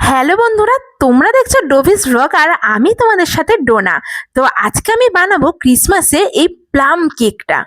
Hello বন্ধুরা, তোমরা দেখছো ডোভিস ব্লগ আর আমি তোমাদের সাথে ডোনা। তো আজকে আমি বানাবো ক্রিসমাসে এই প্লাম কেকটা।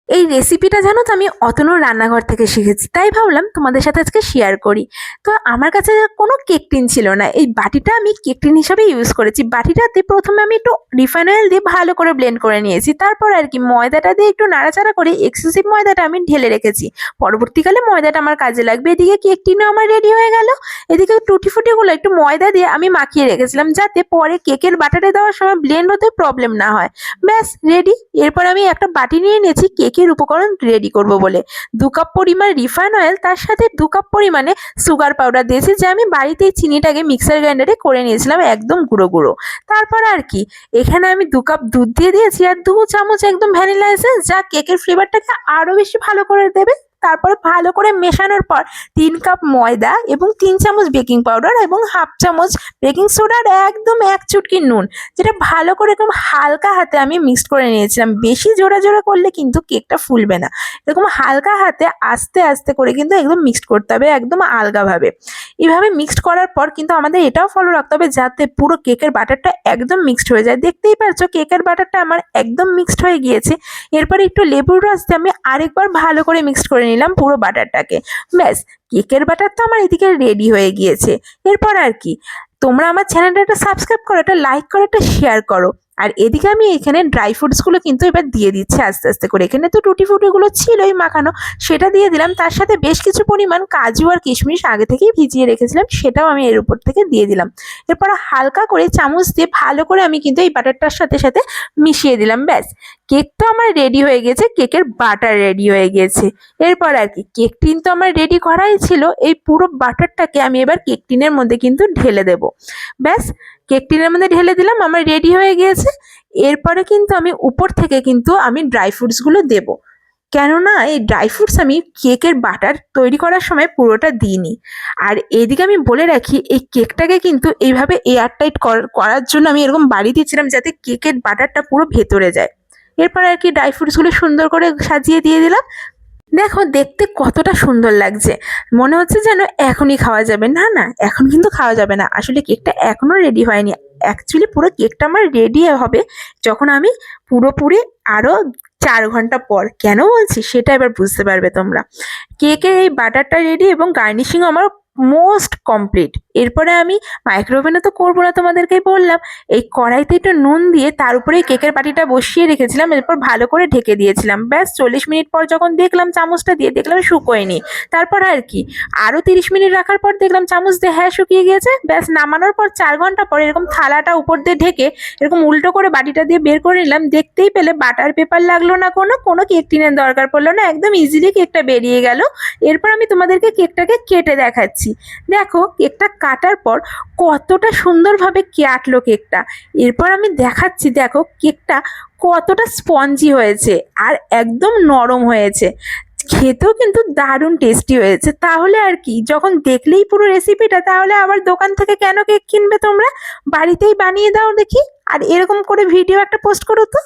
এই রেসিপিটা জানো তো আমি অতনুর রান্নাঘর থেকে শিখেছি, তাই ভাবলাম তোমাদের সাথে আজকে শেয়ার করি। তো আমার কাছে কোনো কেক টিন ছিল না, এই বাটিটা আমি কেক টিন হিসাবে ইউজ করেছি। বাটিটাতে প্রথমে আমি একটু রিফাইন অয়েল দিয়ে ভালো করে ব্লেন্ড করে নিয়েছি, তারপর আর কি ময়দাটা দিয়ে একটু নাড়াচাড়া করে এক্সেসিভ ময়দাটা আমি ঢেলে রেখেছি, পরবর্তীকালে ময়দাটা আমার কাজে লাগবে। এদিকে কেক টিনও আমার রেডি হয়ে গেল। এদিকে টুটি ফুটিগুলো একটু ময়দা দিয়ে আমি মাখিয়ে রেখেছিলাম, যাতে পরে কেকের বাটারে দেওয়ার সময় ব্লেন্ড হতে প্রবলেম না হয়। ব্যাস রেডি। এরপর আমি একটা বাটি নিয়ে নিয়েছি কেকের উপকরণ রেডি করব বলে। 2 কাপ পরিমাণ রিফাইন অয়েল, তার সাথে 2 কাপ পরিমাণে সুগার পাউডার দিয়েছি, যে আমি বাড়িতেই চিনিটাকে মিক্সার গ্রাইন্ডারে করে নিয়েছিলাম একদম গুঁড়ো গুঁড়ো। তারপর আর কি এখানে আমি 2 কাপ দুধ দিয়ে দিয়েছি আর 2 চামচ একদম ভ্যানিলা এসেন্স, যা কেকের ফ্লেভারটাকে আরো বেশি ভালো করে দেবে। তারপরে ভালো করে মেশানোর পর 3 কাপ ময়দা এবং 3 চামচ বেকিং পাউডার এবং হাফ চামচ বেকিং সোডা আর একদম 1 চুটকি নুন, যেটা ভালো করে এরকম হালকা হাতে আমি মিক্সড করে নিয়েছিলাম। বেশি জোরে জোরে করলে কিন্তু কেকটা ফুলবে না, এরকম হালকা হাতে আস্তে আস্তে করে কিন্তু একদম মিক্সড করতে হবে, একদম আলগাভাবে। এভাবে মিক্সড করার পর কিন্তু আমাদের এটাও ফলো রাখতে হবে যাতে পুরো কেকের বাটারটা একদম মিক্সড হয়ে যায়। দেখতেই পাচ্ছ কেকের বাটারটা আমার একদম মিক্সড হয়ে গিয়েছে। এরপরে একটু লেবুর রস দিয়ে আমি আরেকবার ভালো করে মিক্সড করে নিলাম পুরো বাটারটাকে। ব্যাস, কেকের বাটার তো আমার এদিকে রেডি হয়ে গিয়েছে। এরপর আর কি তোমরা আমার চ্যানেলটা একটা সাবস্ক্রাইব করো, একটা লাইক করো, একটা শেয়ার করো। আর এদিকে আমি এখানে ড্রাই ফ্রুটসগুলো কিন্তু এবার দিয়ে দিচ্ছি আস্তে আস্তে করে। এখানে তো টুটি ফুটিগুলো ছিলই মাখানো, সেটা দিয়ে দিলাম। তার সাথে বেশ কিছু পরিমাণ কাজু আর কিশমিশ আগে থেকেই ভিজিয়ে রেখেছিলাম, সেটাও আমি এর উপর থেকে দিয়ে দিলাম। এরপর হালকা করে চামচ দিয়ে ভালো করে আমি কিন্তু এই বাটারটার সাথে সাথে মিশিয়ে দিলাম। ব্যাস, কেক তো আমার রেডি হয়ে গেছে, কেকের বাটার রেডি হয়ে গেছে। এরপর আর কি কেক টিন তো আমার রেডি করাই ছিল, এই পুরো বাটারটাকে আমি এবার কেক টিনের মধ্যে কিন্তু ঢেলে দেব। ব্যাস, কেক টিনের মধ্যে ঢেলে দিলাম, আমার রেডি হয়ে গিয়েছে। এরপরে কিন্তু আমি উপর থেকে কিন্তু আমি ড্রাই ফ্রুটসগুলো দেবো, কেননা এই ড্রাই ফ্রুটস আমি কেকের বাটার তৈরি করার সময় পুরোটা দিইনি। আর এদিকে আমি বলে রাখি, এই কেকটাকে কিন্তু এইভাবে এয়ারটাইট করার জন্য আমি এরকম বাড়ি দিয়েছিলাম যাতে কেকের বাটারটা পুরো ভেতরে যায়। এরপর আর কি ড্রাই ফ্রুটসগুলো সুন্দর করে সাজিয়ে দিয়ে দিলাম। দেখো দেখতে কতটা সুন্দর লাগছে, মনে হচ্ছে যেন এখনই খাওয়া যাবে। না না, এখন কিন্তু খাওয়া যাবে না, আসলে কেকটা এখনো রেডি হয়নি। অ্যাকচুয়ালি পুরো কেকটা আমার রেডি হবে যখন আমি পুরোপুরি আরো 4 ঘন্টা পর। কেন বলছি সেটা এবার বুঝতে পারবে তোমরা। কেকের এই বাটারটা রেডি এবং গার্নিশিং আমার মোস্ট কমপ্লিট। এরপরে আমি মাইক্রোওভেনে তো করবো না, তোমাদেরকেই বললাম। এই কড়াইতে একটু নুন দিয়ে তার উপরে কেকের বাটিটা বসিয়ে রেখেছিলাম, এরপর ভালো করে ঢেকে দিয়েছিলাম। ব্যাস 40 মিনিট পর যখন দেখলাম চামচটা দিয়ে দেখলাম শুকোয়নি, তারপর আর কি আরও 30 মিনিট রাখার পর দেখলাম চামচ দিয়ে হ্যাঁ শুকিয়ে গিয়েছে। ব্যাস নামানোর পর 4 ঘন্টা পর এরকম থালাটা উপর দিয়ে ঢেকে এরকম উল্টো করে বাটিটা দিয়ে বের করে নিলাম। দেখতেই পেলে বাটার পেপার লাগলো না, কোনো কেক টিনের দরকার পড়লো না, একদম ইজিলি কেকটা বেরিয়ে গেল। এরপর আমি তোমাদেরকে কেকটাকে কেটে দেখাচ্ছি। দেখো কেকটা কাটার পর কতটা সুন্দরভাবে কাটলো কেকটা। এরপর আমি দেখাচ্ছি, দেখো কেকটা কতটা স্পঞ্জি হয়েছে আর একদম নরম হয়েছে, খেতেও কিন্তু দারুণ টেস্টি হয়েছে। তাহলে আর কি, যখন দেখলেই পুরো রেসিপিটা, তাহলে আবার দোকান থেকে কেন কেক কিনবে, তোমরা বাড়িতেই বানিয়ে দাও দেখি। আর এরকম করে ভিডিও একটা পোস্ট করো তো।